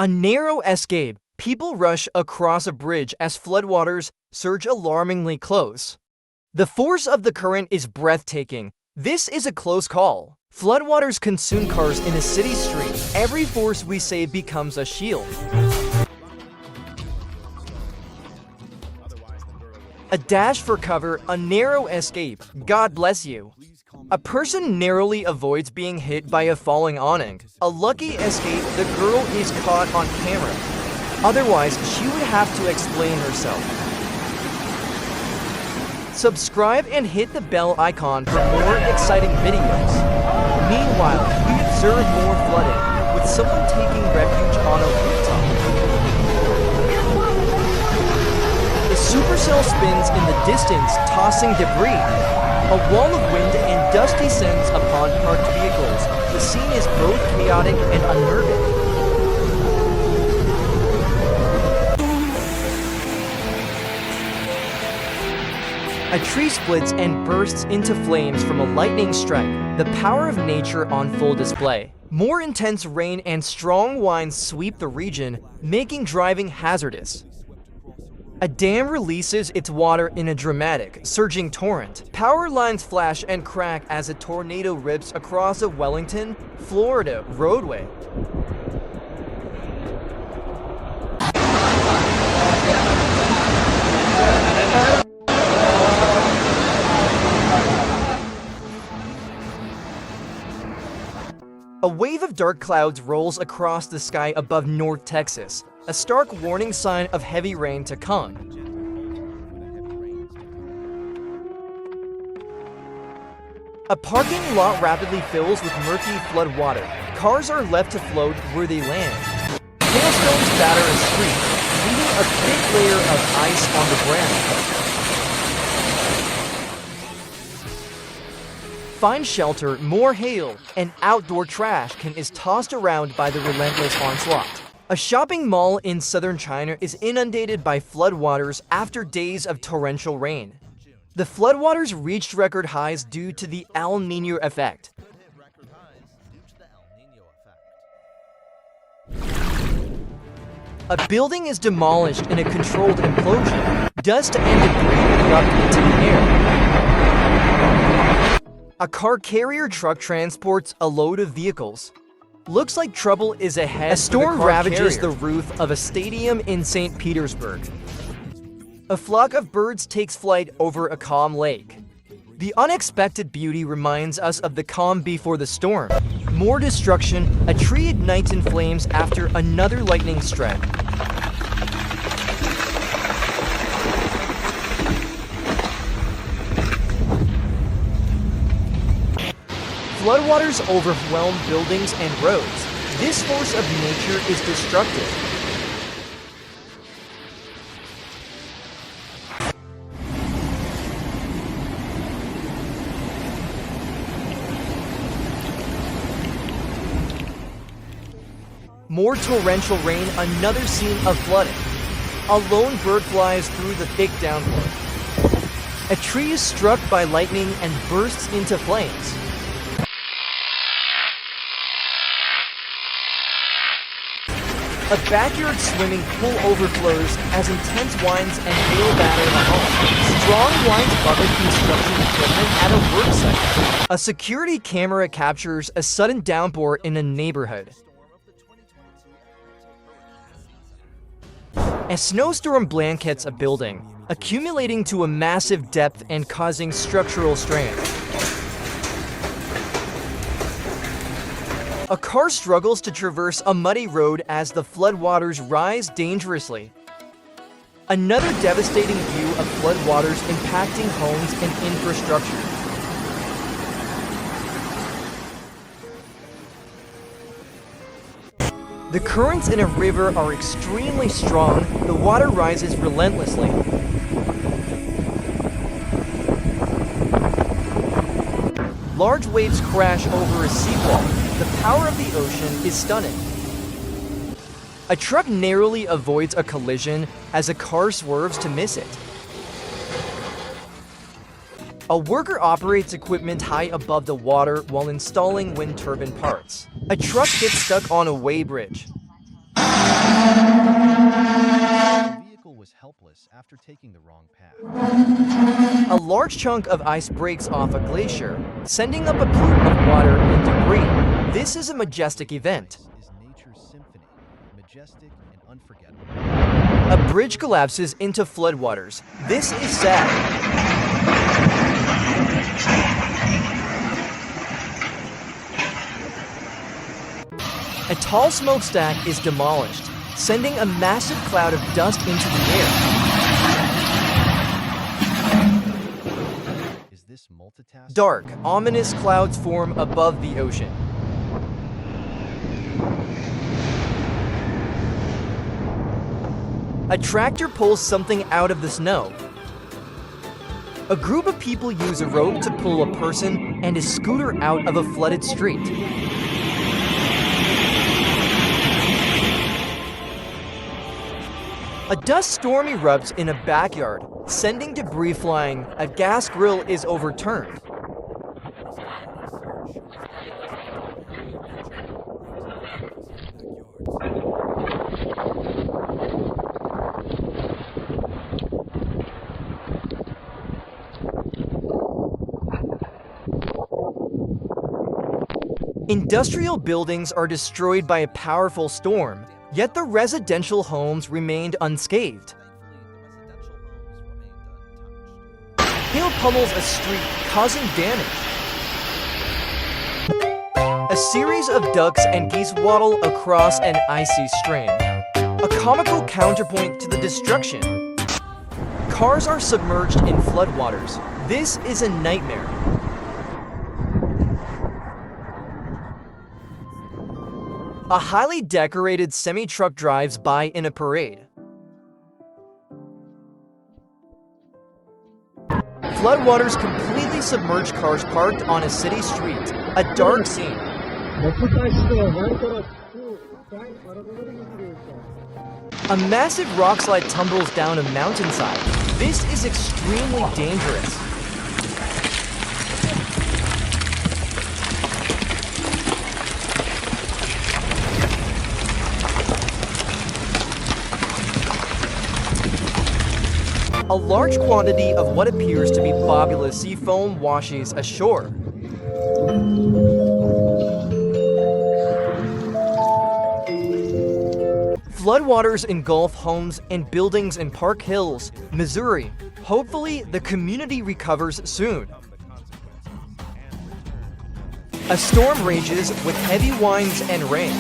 A narrow escape. People rush across a bridge as floodwaters surge alarmingly close. The force of the current is breathtaking. This is a close call. Floodwaters consume cars in a city street. Every force we save becomes a shield. A dash for cover, a narrow escape. God bless you. A person narrowly avoids being hit by a falling awning. A lucky escape, the girl is caught on camera. Otherwise, she would have to explain herself. Subscribe and hit the bell icon for more exciting videos. Meanwhile, we observe more flooding, with someone taking refuge on a rooftop. The supercell spins in the distance, tossing debris. A wall of wind and dust descends upon parked vehicles. The scene is both chaotic and unnerving. A tree splits and bursts into flames from a lightning strike, the power of nature on full display. More intense rain and strong winds sweep the region, making driving hazardous. A dam releases its water in a dramatic, surging torrent. Power lines flash and crack as a tornado rips across a Wellington, Florida roadway. A wave of dark clouds rolls across the sky above North Texas, a stark warning sign of heavy rain to come. A parking lot rapidly fills with murky flood water. Cars are left to float where they land. Hailstones batter a street, leaving a thick layer of ice on the ground. Find shelter, more hail, and outdoor trash is tossed around by the relentless onslaught. A shopping mall in southern China is inundated by floodwaters after days of torrential rain. The floodwaters reached record highs due to the El Niño effect. A building is demolished in a controlled implosion. Dust and debris erupt into the air. A car carrier truck transports a load of vehicles. Looks like trouble is ahead. A storm ravages the roof of a stadium in St. Petersburg. A flock of birds takes flight over a calm lake. The unexpected beauty reminds us of the calm before the storm. More destruction, a tree ignites in flames after another lightning strike. Floodwaters overwhelm buildings and roads. This force of nature is destructive. More torrential rain, another scene of flooding. A lone bird flies through the thick downpour. A tree is struck by lightning and bursts into flames. A backyard swimming pool overflows as intense winds and hail batter the home. Strong winds buffet construction equipment at a work site. A security camera captures a sudden downpour in a neighborhood. A snowstorm blankets a building, accumulating to a massive depth and causing structural strain. A car struggles to traverse a muddy road as the floodwaters rise dangerously. Another devastating view of floodwaters impacting homes and infrastructure. The currents in a river are extremely strong. The water rises relentlessly. Large waves crash over a seawall. The power of the ocean is stunning. A truck narrowly avoids a collision as a car swerves to miss it. A worker operates equipment high above the water while installing wind turbine parts. A truck gets stuck on a weighbridge. was helpless after taking the wrong path. A large chunk of ice breaks off a glacier, sending up a plume of water and debris. This is a majestic event. This is nature's symphony, majestic and unforgettable. A bridge collapses into floodwaters. This is sad. A tall smokestack is demolished, sending a massive cloud of dust into the air. Is this multitasking? Dark, ominous clouds form above the ocean. A tractor pulls something out of the snow. A group of people use a rope to pull a person and a scooter out of a flooded street. A dust storm erupts in a backyard, sending debris flying. A gas grill is overturned. Industrial buildings are destroyed by a powerful storm, yet the residential homes remained unscathed. Hail pummels a street, causing damage. A series of ducks and geese waddle across an icy stream, a comical counterpoint to the destruction. Cars are submerged in floodwaters. This is a nightmare. A highly decorated semi-truck drives by in a parade. Floodwaters completely submerge cars parked on a city street. A dark scene. A massive rock slide tumbles down a mountainside. This is extremely dangerous. A large quantity of what appears to be fabulous sea foam washes ashore. Floodwaters engulf homes and buildings in Park Hills, Missouri. Hopefully, the community recovers soon. A storm rages with heavy winds and rain.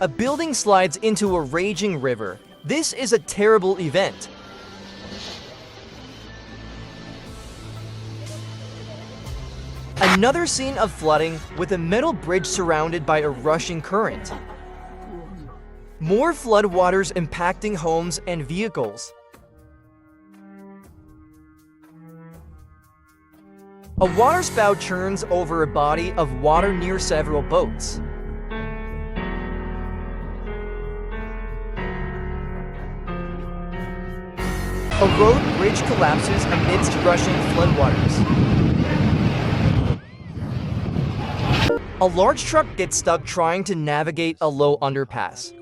A building slides into a raging river. This is a terrible event. Another scene of flooding with a metal bridge surrounded by a rushing current. More floodwaters impacting homes and vehicles. A waterspout churns over a body of water near several boats. A road bridge collapses amidst rushing floodwaters. A large truck gets stuck trying to navigate a low underpass.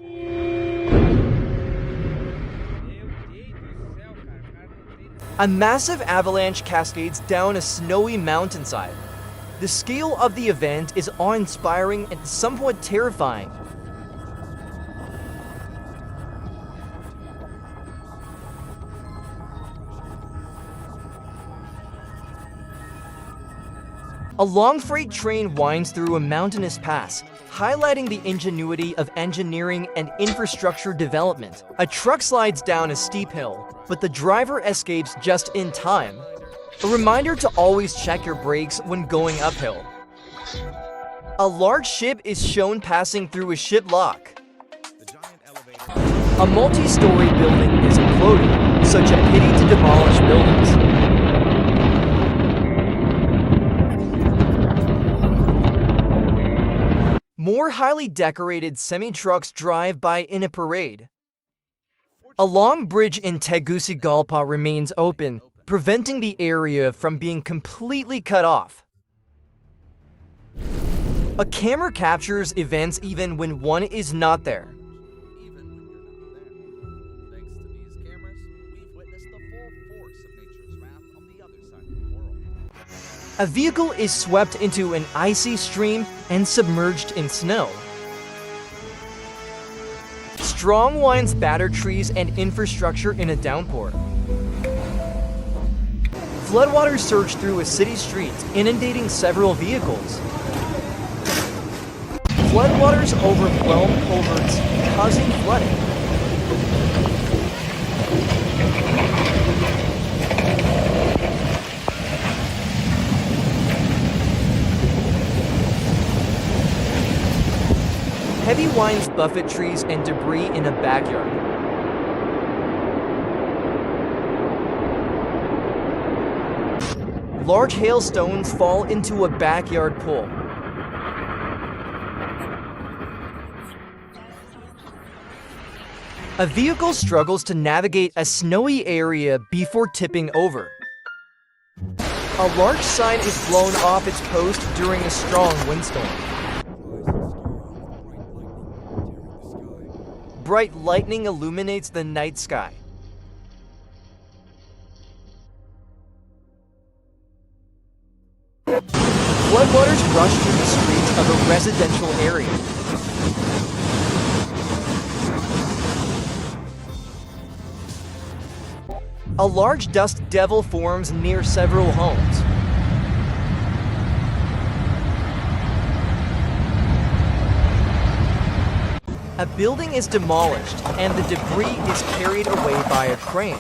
A massive avalanche cascades down a snowy mountainside. The scale of the event is awe-inspiring and somewhat terrifying. A long freight train winds through a mountainous pass, highlighting the ingenuity of engineering and infrastructure development. A truck slides down a steep hill, but the driver escapes just in time. A reminder to always check your brakes when going uphill. A large ship is shown passing through a ship lock. A multi-story building is imploding, such a pity to demolish buildings. More highly decorated semi-trucks drive by in a parade. A long bridge in Tegucigalpa remains open, preventing the area from being completely cut off. A camera captures events even when one is not there. A vehicle is swept into an icy stream and submerged in snow. Strong winds batter trees and infrastructure in a downpour. Floodwaters surge through a city street, inundating several vehicles. Floodwaters overwhelm culverts, causing flooding. Heavy winds buffet trees and debris in a backyard. Large hailstones fall into a backyard pool. A vehicle struggles to navigate a snowy area before tipping over. A large sign is blown off its post during a strong windstorm. Bright lightning illuminates the night sky. Floodwaters rush through the streets of a residential area. A large dust devil forms near several homes. A building is demolished and the debris is carried away by a crane.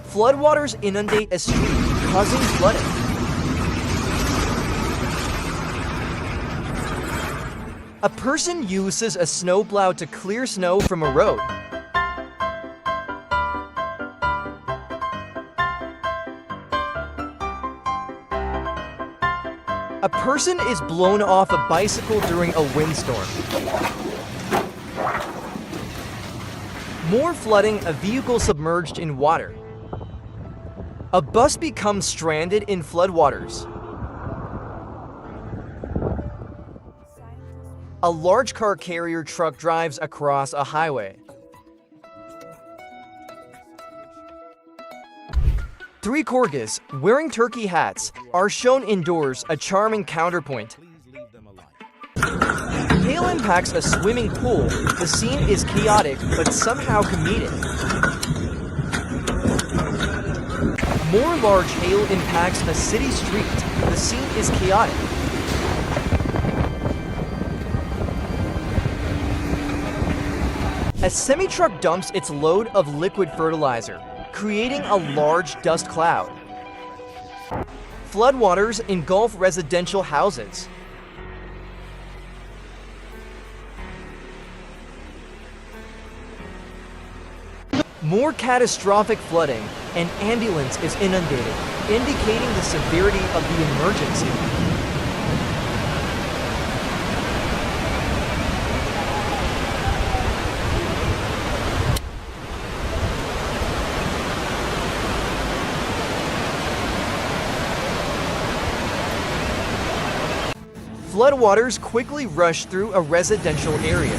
Floodwaters inundate a street, causing flooding. A person uses a snowplow to clear snow from a road. A person is blown off a bicycle during a windstorm. More flooding, a vehicle submerged in water. A bus becomes stranded in floodwaters. A large car carrier truck drives across a highway. Three corgis, wearing turkey hats, are shown indoors, a charming counterpoint. Hail impacts a swimming pool. The scene is chaotic, but somehow comedic. More large hail impacts a city street. The scene is chaotic. A semi-truck dumps its load of liquid fertilizer, creating a large dust cloud. Floodwaters engulf residential houses. More catastrophic flooding. An ambulance is inundated, indicating the severity of the emergency. Floodwaters quickly rush through a residential area.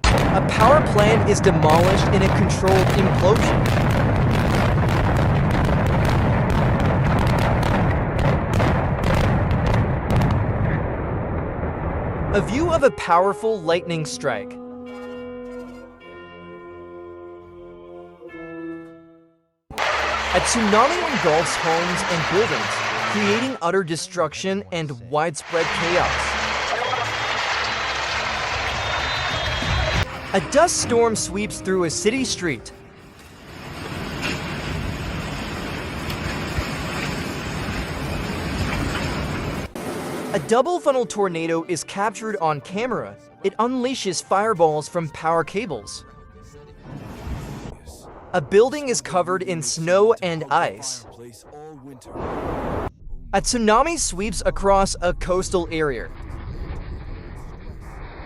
A power plant is demolished in a controlled implosion. A view of a powerful lightning strike. A tsunami engulfs homes and buildings, creating utter destruction and widespread chaos. A dust storm sweeps through a city street. A double-funnel tornado is captured on camera. It unleashes fireballs from power cables. A building is covered in snow and ice. A tsunami sweeps across a coastal area.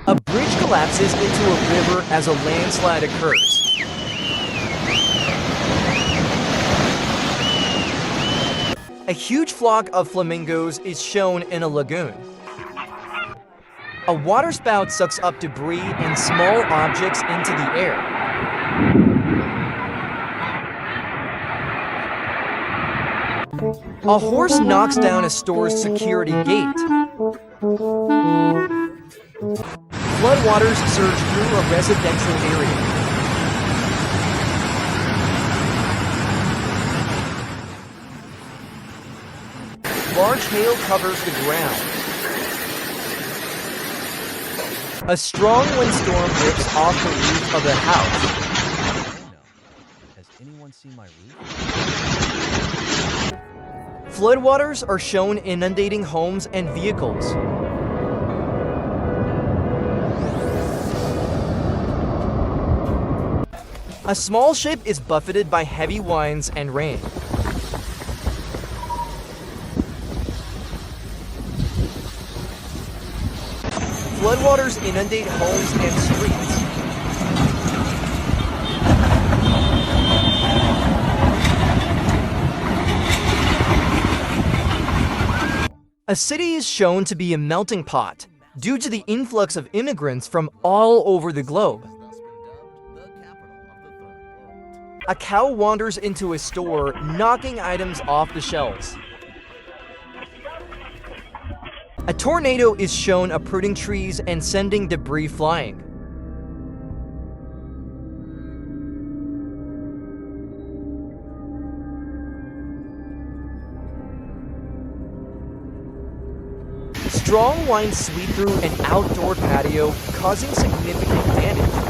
A bridge collapses into a river as a landslide occurs. A huge flock of flamingos is shown in a lagoon. A waterspout sucks up debris and small objects into the air. A horse knocks down a store's security gate. Floodwaters surge through a residential area. Large hail covers the ground. A strong windstorm rips off the roof of the house. Has anyone seen my roof? Floodwaters are shown inundating homes and vehicles. A small ship is buffeted by heavy winds and rain. Floodwaters inundate homes and streets. A city is shown to be a melting pot due to the influx of immigrants from all over the globe. A cow wanders into a store, knocking items off the shelves. A tornado is shown uprooting trees and sending debris flying. Strong winds sweep through an outdoor patio, causing significant damage.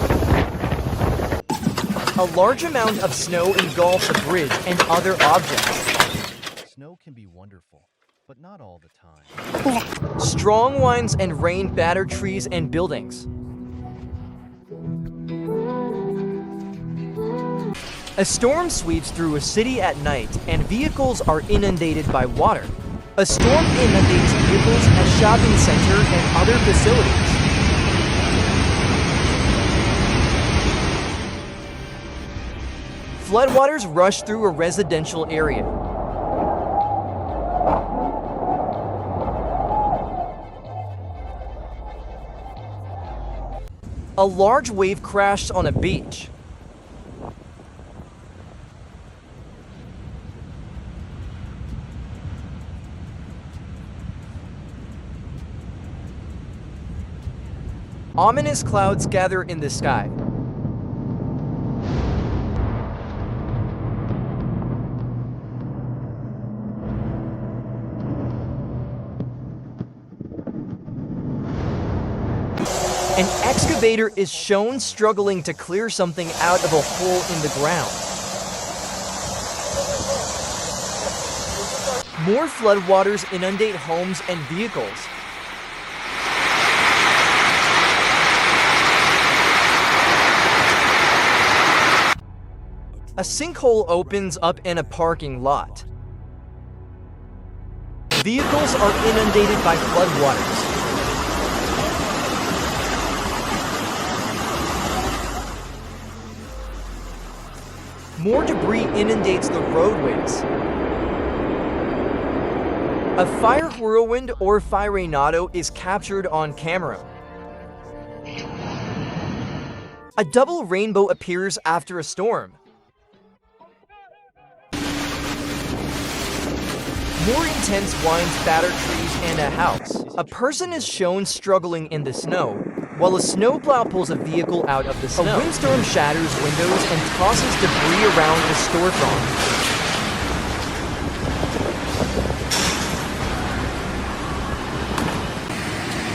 A large amount of snow engulfs a bridge and other objects. Snow can be wonderful, but not all the time. Strong winds and rain batter trees and buildings. A storm sweeps through a city at night, and vehicles are inundated by water. A storm inundates vehicles at shopping center and other facilities. Floodwaters rush through a residential area. A large wave crashed on a beach. Ominous clouds gather in the sky. An excavator is shown struggling to clear something out of a hole in the ground. More floodwaters inundate homes and vehicles. A sinkhole opens up in a parking lot. Vehicles are inundated by floodwaters. More debris inundates the roadways. A fire whirlwind or firenado is captured on camera. A double rainbow appears after a storm. More intense winds batter trees and a house. A person is shown struggling in the snow, while a snowplow pulls a vehicle out of the snow. A windstorm shatters windows and tosses debris around the storefront.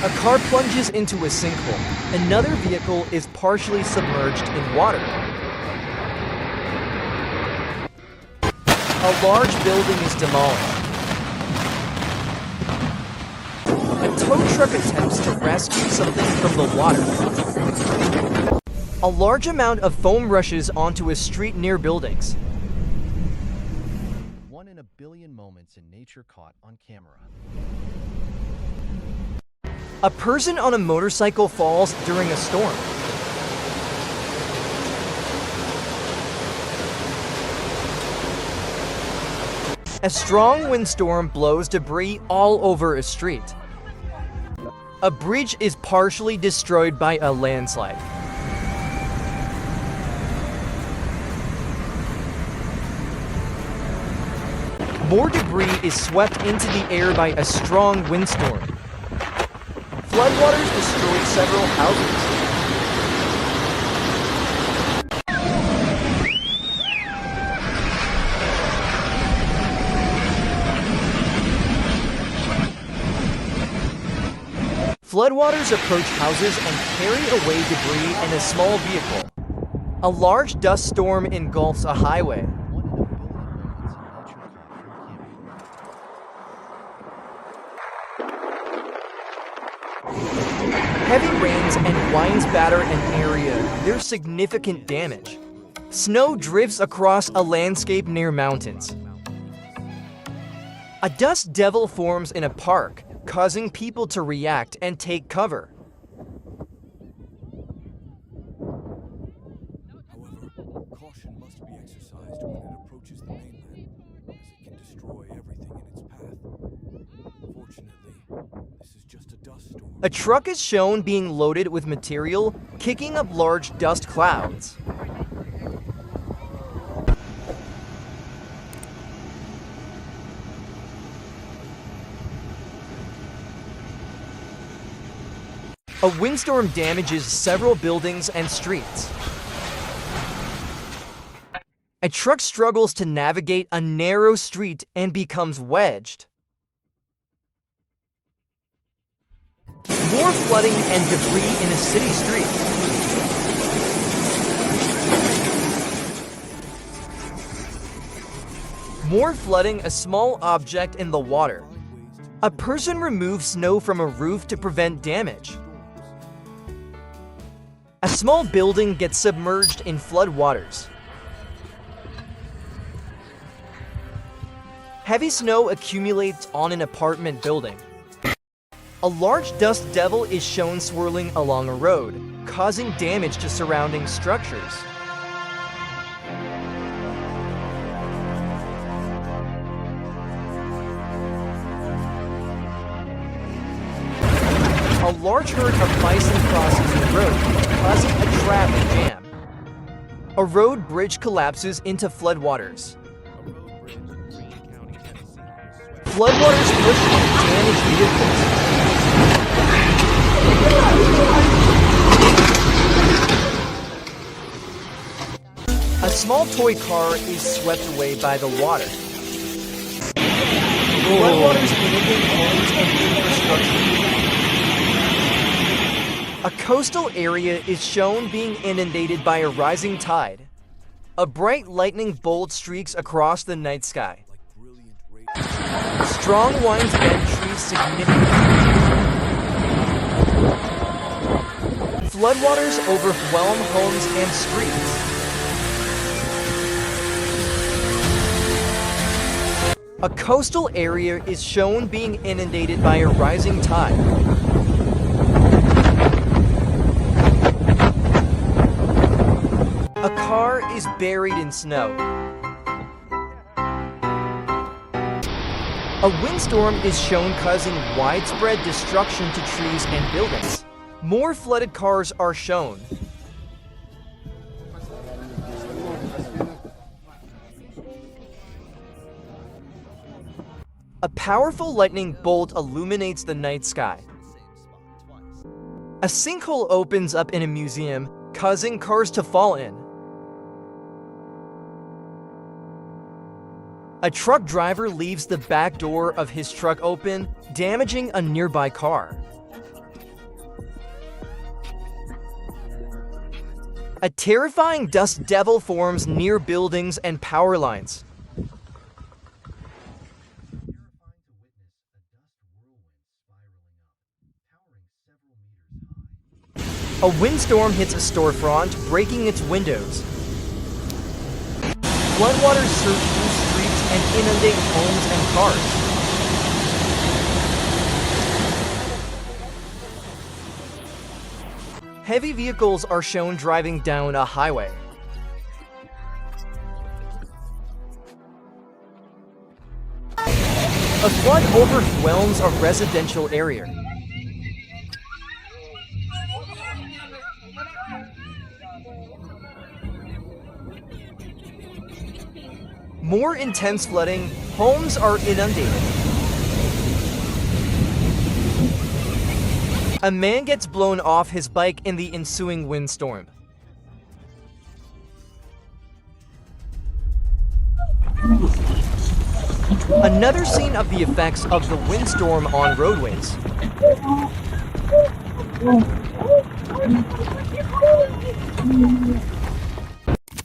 A car plunges into a sinkhole. Another vehicle is partially submerged in water. A large building is demolished. A tow truck attempts to rescue something from the water. A large amount of foam rushes onto a street near buildings. 1 in a billion moments in nature caught on camera. A person on a motorcycle falls during a storm. A strong windstorm blows debris all over a street. A bridge is partially destroyed by a landslide. More debris is swept into the air by a strong windstorm. Floodwaters destroy several houses. Floodwaters approach houses and carry away debris in a small vehicle. A large dust storm engulfs a highway. One in a billion moments in nature caught from camping. Heavy rains and winds batter an area. There's significant damage. Snow drifts across a landscape near mountains. A dust devil forms in a park, causing people to react and take cover. However, caution must be exercised when it approaches the mainland, as it can destroy everything in its path. Fortunately, this is just a dust storm. A truck is shown being loaded with material, kicking up large dust clouds. A windstorm damages several buildings and streets. A truck struggles to navigate a narrow street and becomes wedged. More flooding and debris in a city street. More flooding, a small object in the water. A person removes snow from a roof to prevent damage. A small building gets submerged in flood waters. Heavy snow accumulates on an apartment building. A large dust devil is shown swirling along a road, causing damage to surrounding structures. A large herd of bison crosses the road, causing a traffic jam. A road bridge collapses into floodwaters. Floodwaters push and damage vehicles. A small toy car is swept away by the water. Floodwaters inundate homes and infrastructure. A coastal area is shown being inundated by a rising tide. A bright lightning bolt streaks across the night sky. Strong winds bend trees significantly. Floodwaters overwhelm homes and streets. A coastal area is shown being inundated by a rising tide. A car is buried in snow. A windstorm is shown causing widespread destruction to trees and buildings. More flooded cars are shown. A powerful lightning bolt illuminates the night sky. A sinkhole opens up in a museum, causing cars to fall in. A truck driver leaves the back door of his truck open, damaging a nearby car. A terrifying dust devil forms near buildings and power lines. A windstorm hits a storefront, breaking its windows. Floodwaters surge through streets and inundate homes and cars. Heavy vehicles are shown driving down a highway. A flood overwhelms a residential area. More intense flooding, homes are inundated. A man gets blown off his bike in the ensuing windstorm. Another scene of the effects of the windstorm on roadways.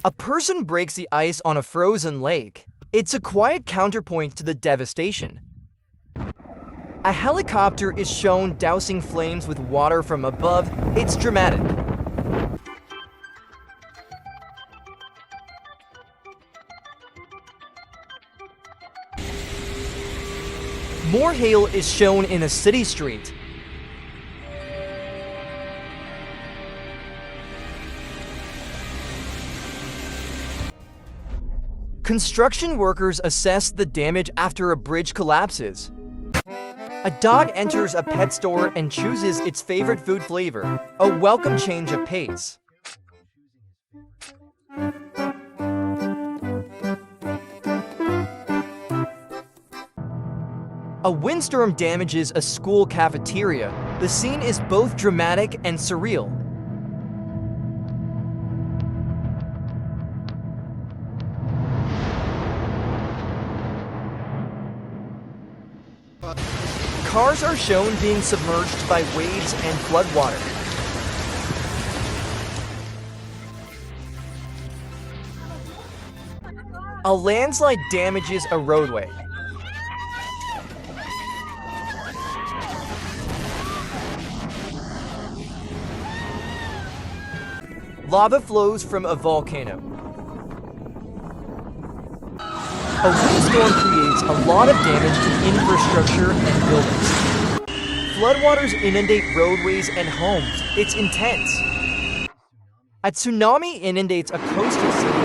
A person breaks the ice on a frozen lake. It's a quiet counterpoint to the devastation. A helicopter is shown dousing flames with water from above. It's dramatic. More hail is shown in a city street. Construction workers assess the damage after a bridge collapses. A dog enters a pet store and chooses its favorite food flavor, a welcome change of pace. A windstorm damages a school cafeteria. The scene is both dramatic and surreal. Cars are shown being submerged by waves and floodwater. A landslide damages a roadway. Lava flows from a volcano. A windstorm creates a lot of damage to infrastructure and buildings. Floodwaters inundate roadways and homes. It's intense. A tsunami inundates a coastal city.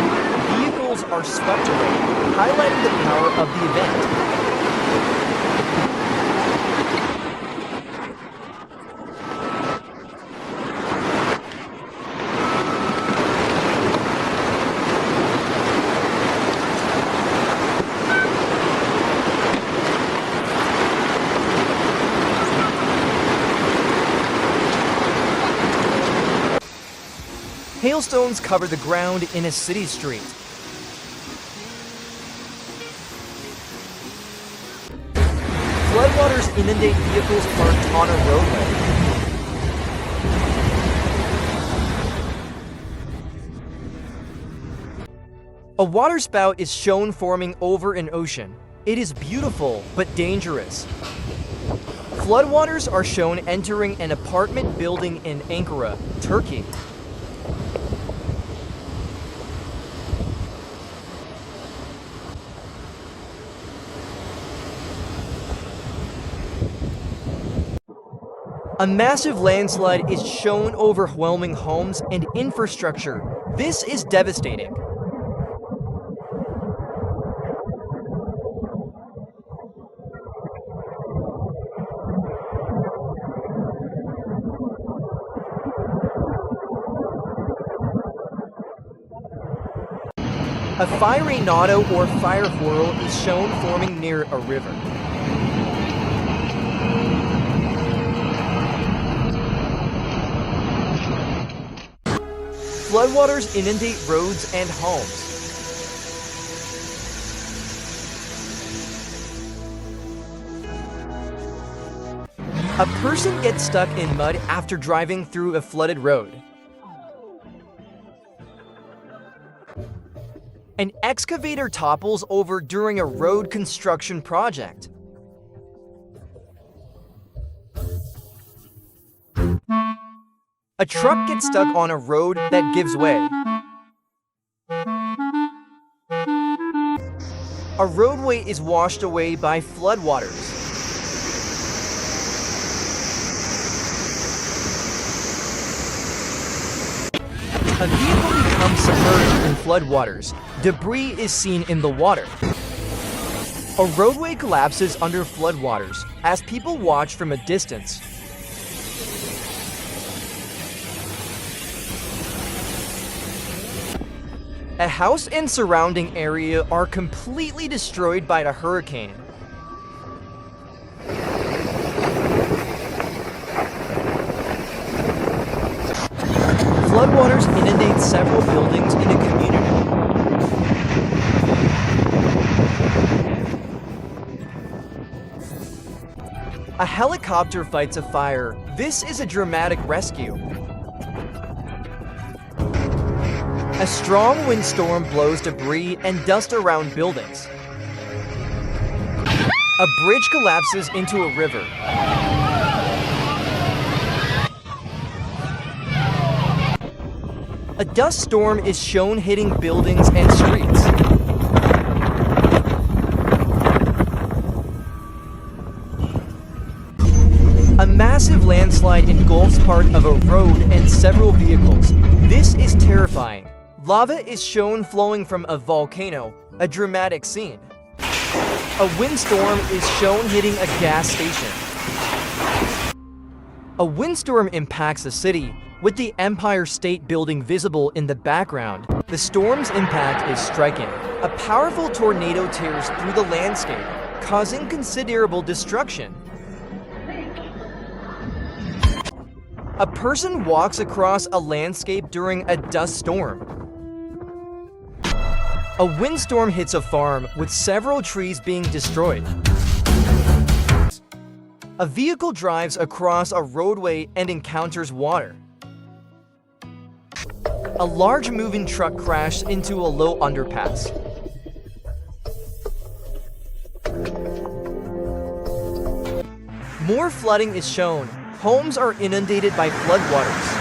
Vehicles are swept away, highlighting the power of the event. Hailstones cover the ground in a city street. Floodwaters inundate vehicles parked on a roadway. A waterspout is shown forming over an ocean. It is beautiful, but dangerous. Floodwaters are shown entering an apartment building in Ankara, Turkey. A massive landslide is shown overwhelming homes and infrastructure. This is devastating. A fiery nado or fire whirl is shown forming near a river. Floodwaters inundate roads and homes. A person gets stuck in mud after driving through a flooded road. An excavator topples over during a road construction project. A truck gets stuck on a road that gives way. A roadway is washed away by floodwaters. A vehicle becomes submerged in floodwaters. Debris is seen in the water. A roadway collapses under floodwaters as people watch from a distance. A house and surrounding area are completely destroyed by the hurricane. Floodwaters inundate several buildings in a community. A helicopter fights a fire. This is a dramatic rescue. A strong windstorm blows debris and dust around buildings. A bridge collapses into a river. A dust storm is shown hitting buildings and streets. A massive landslide engulfs part of a road and several vehicles. This is terrifying. Lava is shown flowing from a volcano, a dramatic scene. A windstorm is shown hitting a gas station. A windstorm impacts a city, with the Empire State Building visible in the background. The storm's impact is striking. A powerful tornado tears through the landscape, causing considerable destruction. A person walks across a landscape during a dust storm. A windstorm hits a farm with several trees being destroyed. A vehicle drives across a roadway and encounters water. A large moving truck crashed into a low underpass. More flooding is shown. Homes are inundated by floodwaters.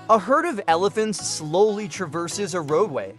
A herd of elephants slowly traverses a roadway.